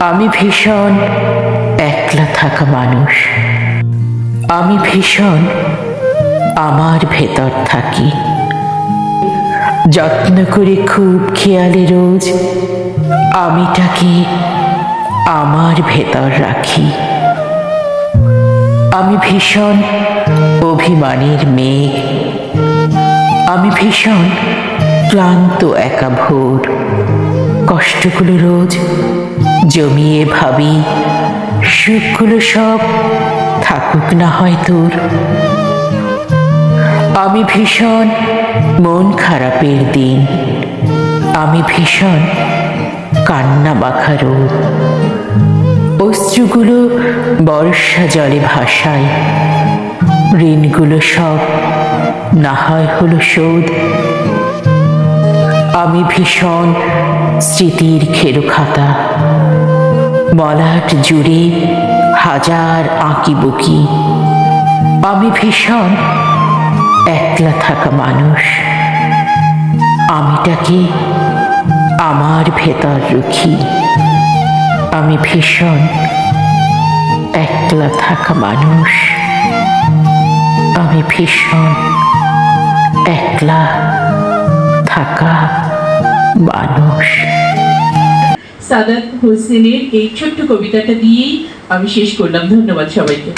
আমি ভীষণ একলা থাকা মানুষ। আমি ভীষণ আমার ভেতর থাকি, যত্ন করে খুব খেয়ালে রোজ আমিটাকে আমার ভেতর রাখি। আমি ভীষণ অভিমানের মেঘ, আমি ভীষণ ক্লান্ত একা ভোর। কষ্টগুলো রোজ জমিয়ে ভাবি, সুখগুলো সব থাকুক না হয় তোর। আমি ভীষণ মন খারাপের দিন, আমি ভীষণ কান্না মাখা রোদ। অশ্রুগুলো বর্ষা জলে ভাসায়, ঋণগুলো সব না হয় হলো শোধ। আমি ভীষণ স্মৃতির খেরো খাতা, মলাট জুড়ে হাজার আঁকি বুকি। আমি ভীষণ একলা থাকা মানুষ, আমিটাকে আমার ভেতর রাখি। আমি ভীষণ একলা থাকা মানুষ, আমি ভীষণ একলা থাকা মানুষ। সাদাত হোসেনের এই ছোট্ট কবিতাটা দিয়েই আমি শেষ করলাম। ধন্যবাদ সবাইকে।